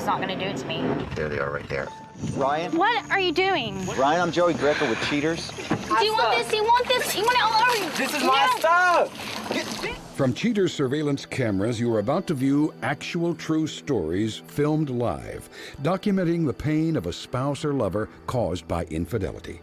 not going to do it to me. There they are right there. Ryan? What are you doing? Ryan, I'm Joey Greco with Cheaters. Do you want this? Do you want this? You want it all over? This is my stuff! From Cheaters surveillance cameras, you are about to view actual true stories filmed live, documenting the pain of a spouse or lover caused by infidelity.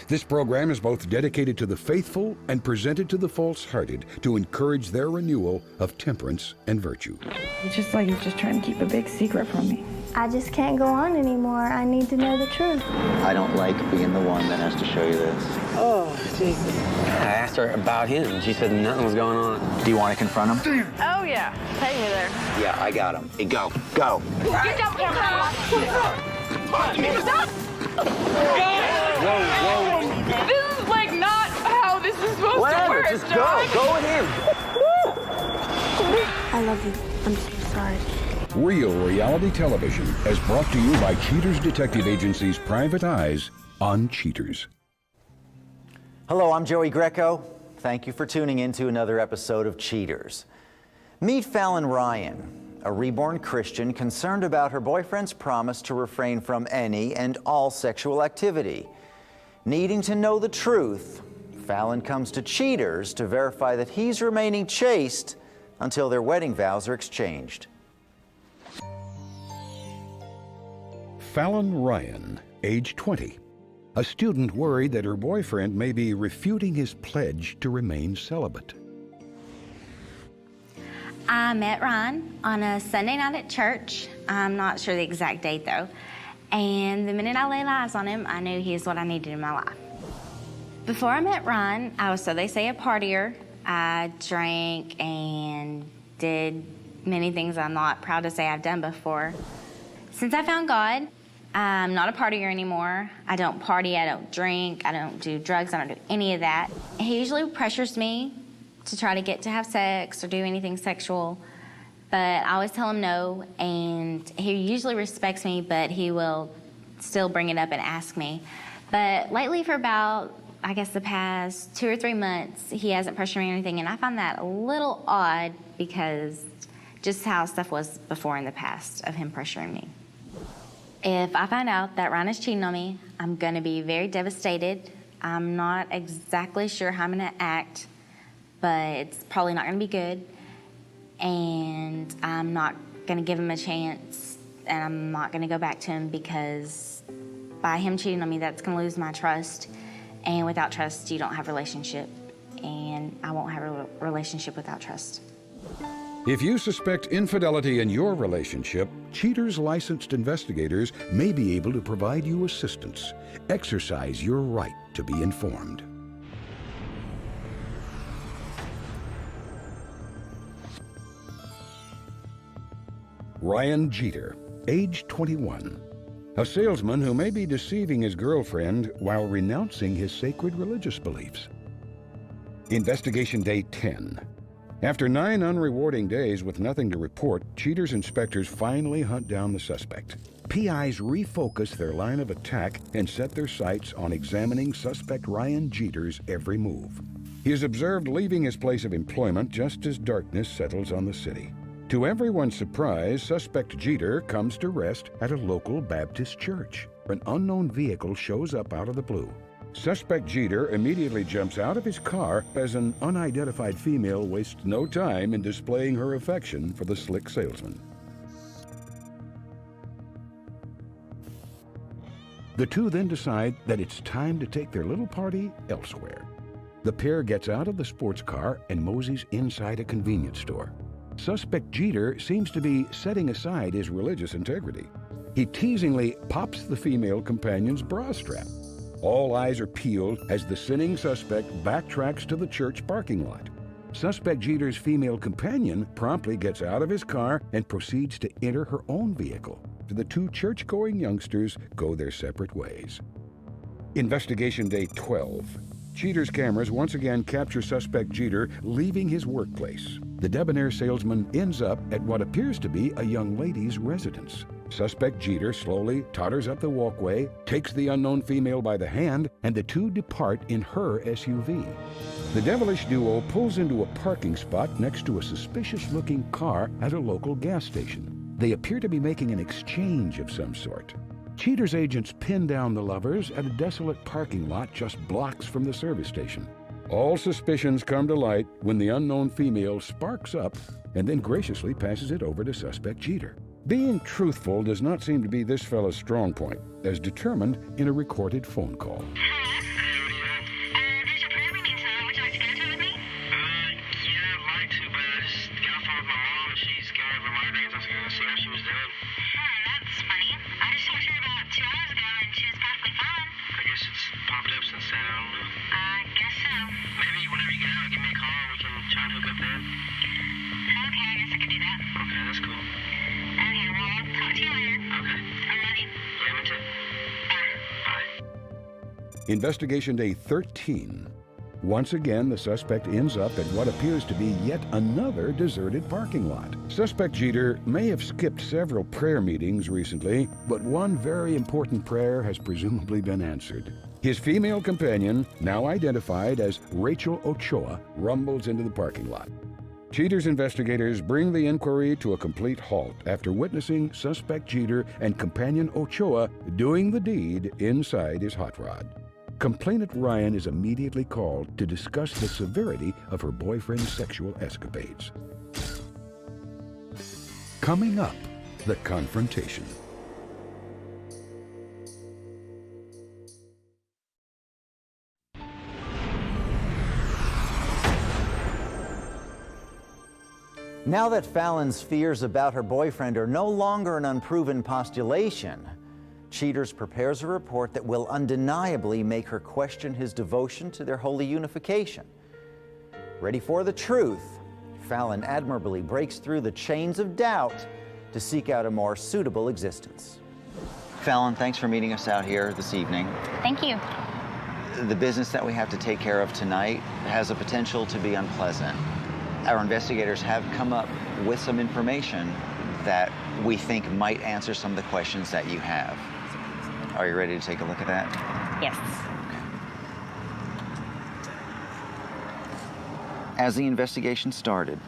This program is both dedicated to the faithful and presented to the false-hearted to encourage their renewal of temperance and virtue. It's just like he's just trying to keep a big secret from me. I just can't go on anymore. I need to know the truth. I don't like being the one that has to show you this. Oh, Jesus. I asked her about him, and she said nothing was going on. Do you want to confront him? Oh, yeah. Take me there. Yeah, I got him. Hey, go. Go. Get down, Stop! Whoa. This is, like, not how this is supposed to work, Just John. go with him. I love you. I'm so sorry. Real reality television is brought to you by Cheaters Detective Agency's Private Eyes on Cheaters. Hello, I'm Joey Greco. Thank you for tuning in to another episode of Cheaters. Meet Fallon Ryan, a reborn Christian concerned about her boyfriend's promise to refrain from any and all sexual activity. Needing to know the truth, Fallon comes to Cheaters to verify that he's remaining chaste until their wedding vows are exchanged. Fallon Ryan, age 20, a student worried that her boyfriend may be refuting his pledge to remain celibate. I met Ryan on a Sunday night at church. I'm not sure the exact date, though. And the minute I laid eyes on him, I knew he was what I needed in my life. Before I met Ryan, I was, so they say, a partier. I drank and did many things I'm not proud to say I've done before. Since I found God, I'm not a partier anymore. I don't party, I don't drink, I don't do drugs, I don't do any of that. He usually pressures me to try to get to have sex or do anything sexual, but I always tell him no, and he usually respects me, but he will still bring it up and ask me. But lately, for about, I guess, the past 2 or 3 months, he hasn't pressured me or anything, and I find that a little odd because just how stuff was before in the past of him pressuring me. If I find out that Ryan is cheating on me, I'm gonna be very devastated. I'm not exactly sure how I'm gonna act, but it's probably not gonna be good. And I'm not gonna give him a chance, and I'm not gonna go back to him because by him cheating on me, that's gonna lose my trust. And without trust, you don't have a relationship. And I won't have a relationship without trust. If you suspect infidelity in your relationship, Cheaters licensed investigators may be able to provide you assistance. Exercise your right to be informed. Ryan Jeter, age 21. A salesman who may be deceiving his girlfriend while renouncing his sacred religious beliefs. Investigation Day 10. After 9 unrewarding days with nothing to report, Cheaters inspectors finally hunt down the suspect. PIs refocus their line of attack and set their sights on examining suspect Ryan Jeter's every move. He is observed leaving his place of employment just as darkness settles on the city. To everyone's surprise, suspect Jeter comes to rest at a local Baptist church. An unknown vehicle shows up out of the blue. Suspect Jeter immediately jumps out of his car as an unidentified female wastes no time in displaying her affection for the slick salesman. The two then decide that it's time to take their little party elsewhere. The pair gets out of the sports car and moseys inside a convenience store. Suspect Jeter seems to be setting aside his religious integrity. He teasingly pops the female companion's bra strap. All eyes are peeled as the sinning suspect backtracks to the church parking lot. Suspect Jeter's female companion promptly gets out of his car and proceeds to enter her own vehicle. The two church-going youngsters go their separate ways. Investigation Day 12. Cheaters' cameras once again capture suspect Jeter leaving his workplace. The debonair salesman ends up at what appears to be a young lady's residence. Suspect Jeter slowly totters up the walkway, takes the unknown female by the hand, and the two depart in her SUV. The devilish duo pulls into a parking spot next to a suspicious-looking car at a local gas station. They appear to be making an exchange of some sort. Cheater's agents pin down the lovers at a desolate parking lot just blocks from the service station. All suspicions come to light when the unknown female sparks up and then graciously passes it over to suspect Cheater. Being truthful does not seem to be this fellow's strong point, as determined in a recorded phone call. Investigation day 13. Once again, the suspect ends up at what appears to be yet another deserted parking lot. Suspect Cheater may have skipped several prayer meetings recently, but one very important prayer has presumably been answered. His female companion, now identified as Rachel Ochoa, rumbles into the parking lot. Cheater's investigators bring the inquiry to a complete halt after witnessing suspect Cheater and companion Ochoa doing the deed inside his hot rod. Complainant Ryan is immediately called to discuss the severity of her boyfriend's sexual escapades. Coming up, the confrontation. Now that Fallon's fears about her boyfriend are no longer an unproven postulation, Cheaters prepares a report that will undeniably make her question his devotion to their holy unification. Ready for the truth, Fallon admirably breaks through the chains of doubt to seek out a more suitable existence. Fallon, thanks for meeting us out here this evening. Thank you. The business that we have to take care of tonight has a potential to be unpleasant. Our investigators have come up with some information that we think might answer some of the questions that you have. Are you ready to take a look at that? Yes. As the investigation started,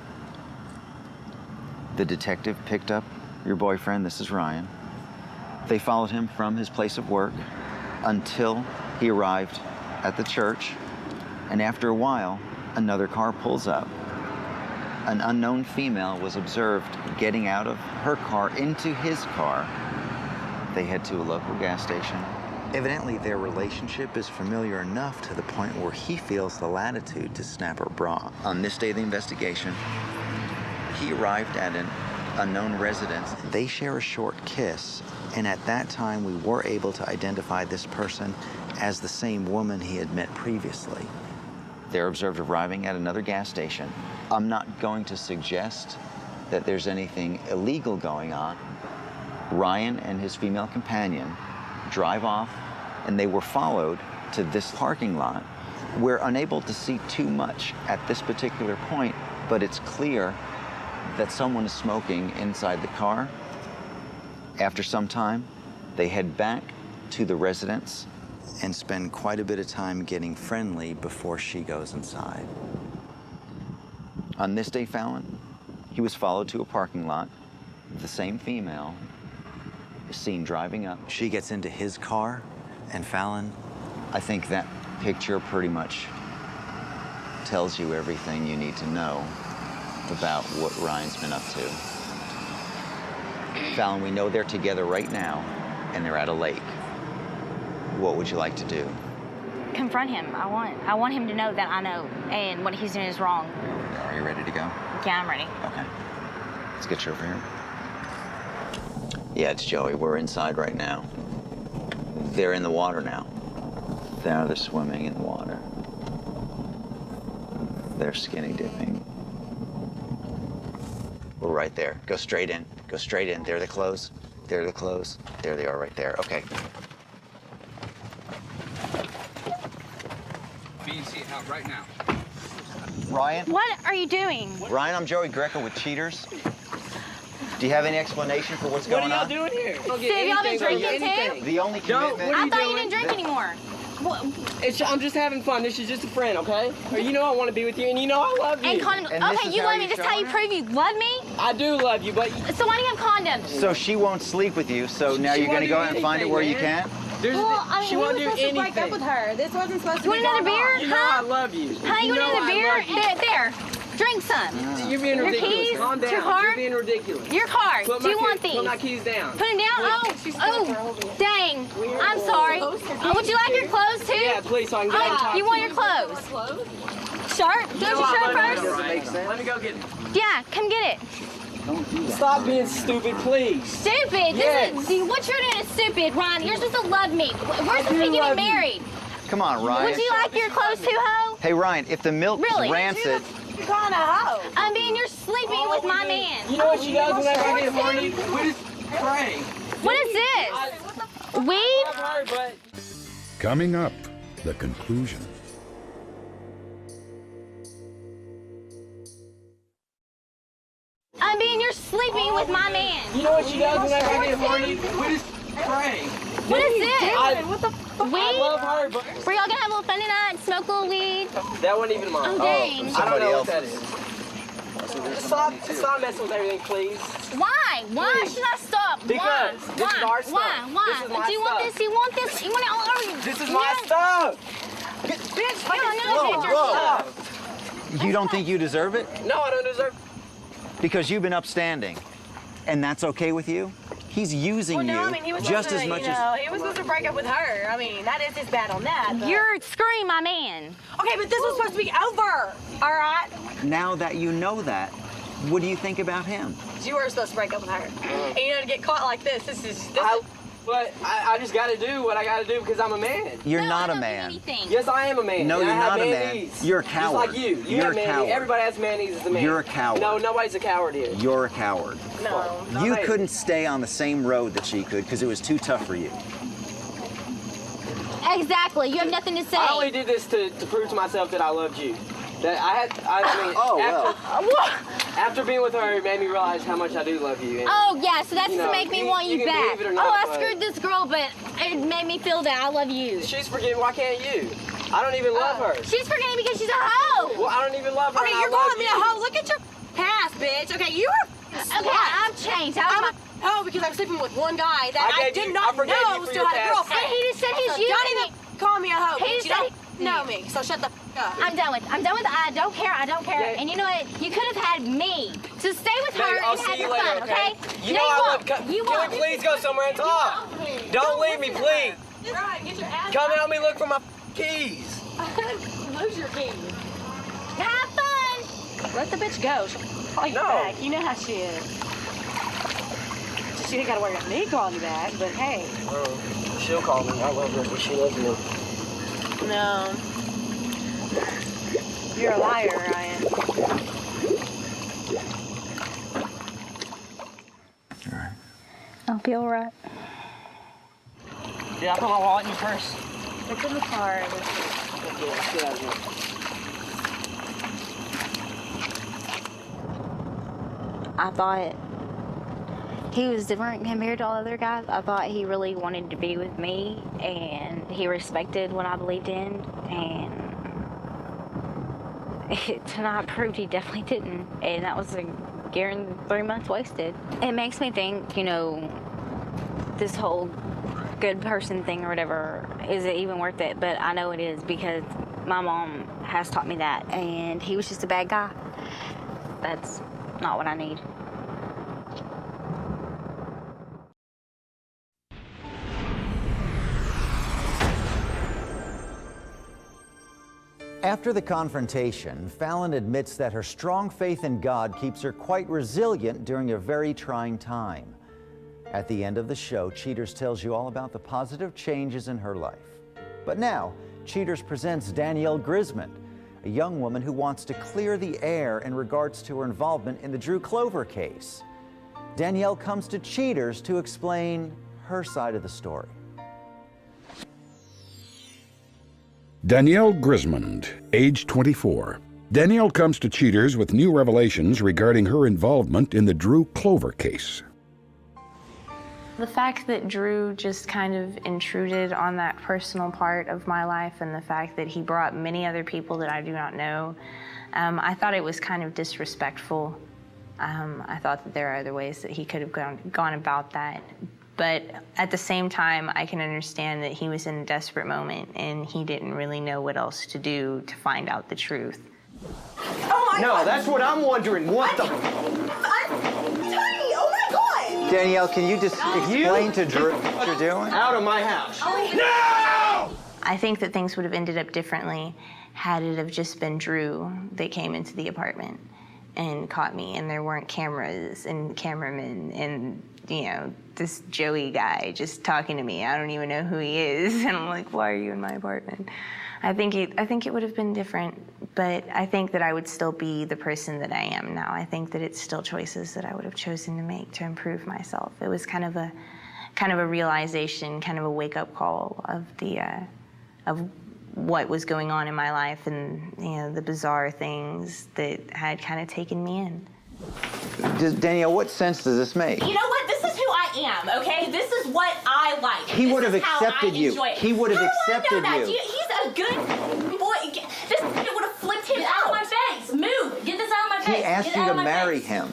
the detective picked up your boyfriend, this is Ryan. They followed him from his place of work until he arrived at the church, and after a while, another car pulls up. An unknown female was observed getting out of her car into his car. They head to a local gas station. Evidently, their relationship is familiar enough to the point where he feels the latitude to snap her bra. On this day of the investigation, he arrived at an unknown residence. They share a short kiss, and at that time, we were able to identify this person as the same woman he had met previously. They're observed arriving at another gas station. I'm not going to suggest that there's anything illegal going on. Ryan and his female companion drive off, and they were followed to this parking lot. We're unable to see too much at this particular point, but it's clear that someone is smoking inside the car. After some time, they head back to the residence and spend quite a bit of time getting friendly before she goes inside. On this day, Fallon, he was followed to a parking lot. The same female is seen driving up. She gets into his car, and Fallon, I think that picture pretty much tells you everything you need to know about what Ryan's been up to. Fallon, we know they're together right now, and they're at a lake. What would you like to do? Confront him. I want him to know that I know, and what he's doing is wrong. Are you ready to go? Yeah, I'm ready. Okay. Let's get you over here. Yeah, it's Joey. We're inside right now. They're in the water now. They're swimming in the water. They're skinny dipping. We're right there. Go straight in. Go straight in. There are the clothes. There are the clothes. There they are right there. Okay. BC out right now. Ryan? What are you doing? Ryan, I'm Joey Greco with Cheaters. Do you have any explanation for what's going on? What are y'all doing here? So have y'all been drinking too? The only commitment... I thought you didn't drink anymore. I'm just having fun. This is just a friend, okay? Or you know I want to be with you, and you know I love you. And condoms. And this Okay, is you how love you me. This is show how you her? prove you love me? I do love you, but So why do you have condoms? So she won't sleep with you, so now She you're going to won't go do out and find it anything, where you man. can? She won't do anything. break up with her. This wasn't supposed to You want be another going beer? on. You know Huh? I love you. Honey, you want know another I beer? love you. There. Drink some. You're being Your ridiculous. keys? Calm down. Too hard? You're being ridiculous. Your card. Put Do you my want key- these? Put my keys down. Put them down? Oh, dang. I'm sorry. Would you like your clothes too? Yeah, please, so I can go and talk You to want your clothes? Shirt? Do you want your shirt first? Let me go get it. Yeah, come get it. Stop being stupid, please. Stupid. Yes. What you're doing is stupid, Ryan. You're supposed to love me. We're supposed to do be love getting you. married. Come on, Ryan. Would you like your clothes too, ho? Hey, Ryan, if the milk's Really? rancid, You're calling a hoe. I mean, you're sleeping with my man. You know what she does whenever I get horny? We just pray. What is this? Weed? Love her, but Coming up, the conclusion. I mean, you're sleeping with my man. you know what she does whenever I get horny? We just pray. What is this? I Weed? love her, but Were y'all gonna have a little fun tonight? Smoke a little weed? that wasn't even mine. Oh, dang. I don't somebody know what that else's. is. Stop messing with everything, please. Why? Why should I stop? Because Why? this is our stuff. Why? This is my Do you want stuff. this? You want this? You want it all over you? This is my stuff. Bitch, you don't know Whoa, it's your whoa. stuff. you don't think you deserve it? No, I don't deserve. Because you've been upstanding. And that's okay with you? He's using Well, no, you I mean, he was just supposed as to, much you know, he was supposed to break up with her. I mean, that is his bad on that. But... You're screwing my man. Okay, but this was supposed to be over, all right? Now that you know that, what do you think about him? You were supposed to break up with her. And you know, to get caught like this is But I just got to do what I got to do because I'm a man. You're No, not I a don't do man. anything. Yes, I am a man. No, and you're I have not a man man. knees. You're a coward. Just like you. You You're have a man coward. knees. Everybody has man knees as a man. You're a coward. No, nobody's a coward here. You're a coward. no. Not You me. couldn't stay on the same road that she could because it was too tough for you. Exactly. You have nothing to say. I only did this to prove to myself that I loved you. That I mean, Oh, after being with her, it made me realize how much I do love you. And Oh, yeah, so that's You to know, make me you- want you you can back. believe it or not, Oh, I but- screwed this girl, but it made me feel that I love you. she's forgetting. Why can't you? I don't even love her. She's forgetting because she's a hoe. Well, I don't even love her. Okay, and I you're love calling me a you. hoe. Look at your past, bitch. Okay, you are Okay, I've changed. I'm a hoe because I'm sleeping with one guy that I I gave did you- not I forgave know you for still your had a past. girlfriend. And he just said he's So using don't me. even call me a hoe, He bitch. You said don't he- know me, so shut the f up. I'm done with I don't care. Yeah. And you know what? You could have had me. So stay with her Babe, I'll and see have you your later, fun, okay? You No, know I won't. love. You Can won't. we please go somewhere and talk? Don't leave me, please. Right, get your ass Come help me look for my keys. lose your keys. Have fun. Let the bitch go. She'll call you No. back. You know how she is. She ain't gotta worry about me calling you back, but hey. She'll call me. I love her, but she loves me. No. You're a liar, Ryan. I'll be all right. Did I put my wallet in your purse? It's in the car. Okay, let's get out of here. I thought he was different compared to all other guys. I thought he really wanted to be with me, and he respected what I believed in, and tonight proved he definitely didn't, and that was a guaranteed 3 months wasted. It makes me think, you know, this whole good person thing or whatever, is it even worth it? But I know it is because my mom has taught me that, and he was just a bad guy. That's not what I need. After the confrontation, Fallon admits that her strong faith in God keeps her quite resilient during a very trying time. At the end of the show, Cheaters tells you all about the positive changes in her life. But now, Cheaters presents Danielle Grismond, a young woman who wants to clear the air in regards to her involvement in the Drew Clover case. Danielle comes to Cheaters to explain her side of the story. Danielle Grismond, age 24. Danielle comes to Cheaters with new revelations regarding her involvement in the Drew Clover case. The fact that Drew just kind of intruded on that personal part of my life, and the fact that he brought many other people that I do not know, I thought it was kind of disrespectful. I thought that there are other ways that he could have gone about that. But at the same time, I can understand that he was in a desperate moment and he didn't really know what else to do to find out the truth. Oh my God. That's what I'm wondering. What the? Tiny, oh my God! Danielle, can you just explain to Drew what you're doing? Out of my house. No! I think that things would have ended up differently had it have just been Drew that came into the apartment and caught me, and there weren't cameras and cameramen and, you know, this Joey guy just talking to me. I don't even know who he is, and I'm like, why are you in my apartment? I think it would have been different, but I think that I would still be the person that I am now. I think that it's still choices that I would have chosen to make to improve myself. It was kind of a realization, kind of a wake-up call of of what was going on in my life, and, you know, the bizarre things that had kind of taken me in. Danielle, what sense does this make? You know what? This is who I am, okay? This is what I like. He would have accepted you. He would have accepted you. He's a good boy. This would have flipped him out of my face. Move. Get this out of my face. He asked you to marry him.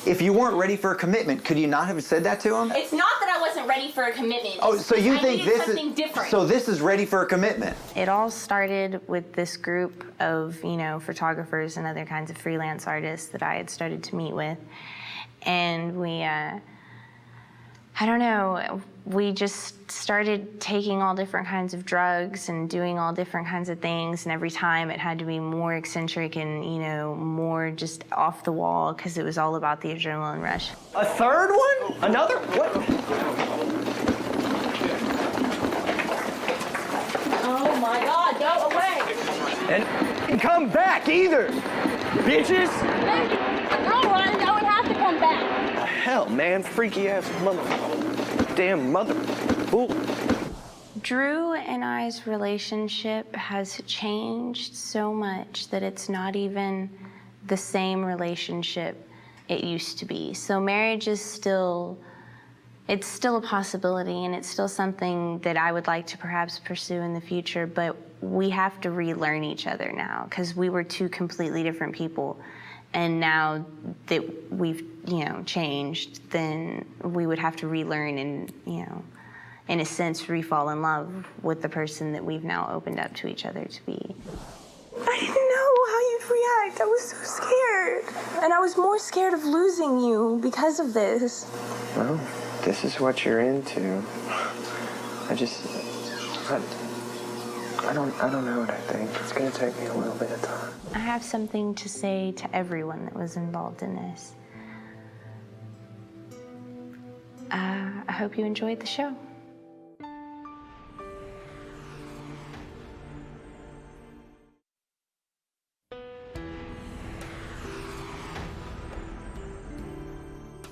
If you weren't ready for a commitment, could you not have said that to him? It's not that I wasn't ready for a commitment. Oh, so you think this is different. So this is ready for a commitment? It all started with this group of, you know, photographers and other kinds of freelance artists that I had started to meet with. And we, I don't know, we just started taking all different kinds of drugs and doing all different kinds of things, and every time it had to be more eccentric and, you know, more just off the wall, because it was all about the adrenaline rush. A third one? Another? What? Oh my God, go away. And come back either, bitches. A girl runs, I would have to come back. Hell, man, freaky ass mother. Damn mother. Fool. Drew and I's relationship has changed so much that it's not even the same relationship it used to be. So marriage is still, it's still a possibility, and it's still something that I would like to perhaps pursue in the future, but we have to relearn each other now, because we were two completely different people. And now that we've, you know, changed, then we would have to relearn and, you know, in a sense, re-fall in love with the person that we've now opened up to each other to be. I didn't know how you'd react. I was so scared. And I was more scared of losing you because of this. Well, this is what you're into. I don't know what I think. It's gonna take me a little bit of time. I have something to say to everyone that was involved in this. I hope you enjoyed the show.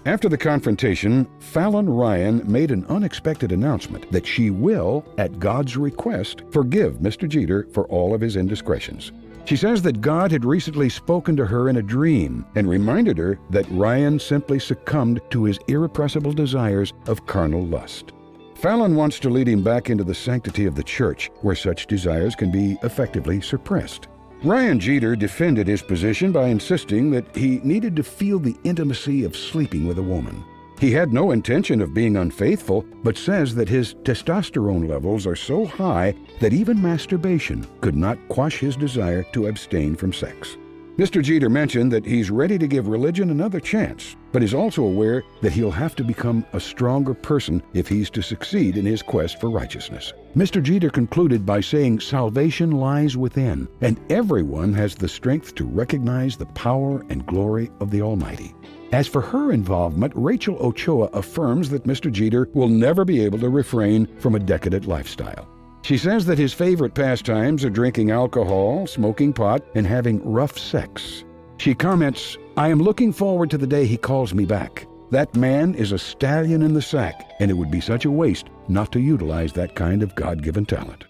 After the confrontation, Fallon Ryan made an unexpected announcement that she will, at God's request, forgive Mr. Jeter for all of his indiscretions. She says that God had recently spoken to her in a dream and reminded her that Ryan simply succumbed to his irrepressible desires of carnal lust. Fallon wants to lead him back into the sanctity of the church, where such desires can be effectively suppressed. Ryan Jeter defended his position by insisting that he needed to feel the intimacy of sleeping with a woman. He had no intention of being unfaithful, but says that his testosterone levels are so high that even masturbation could not quash his desire to abstain from sex. Mr. Jeter mentioned that he's ready to give religion another chance, but is also aware that he'll have to become a stronger person if he's to succeed in his quest for righteousness. Mr. Jeter concluded by saying salvation lies within, and everyone has the strength to recognize the power and glory of the Almighty. As for her involvement, Rachel Ochoa affirms that Mr. Jeter will never be able to refrain from a decadent lifestyle. She says that his favorite pastimes are drinking alcohol, smoking pot, and having rough sex. She comments, "I am looking forward to the day he calls me back. That man is a stallion in the sack, and it would be such a waste not to utilize that kind of God-given talent."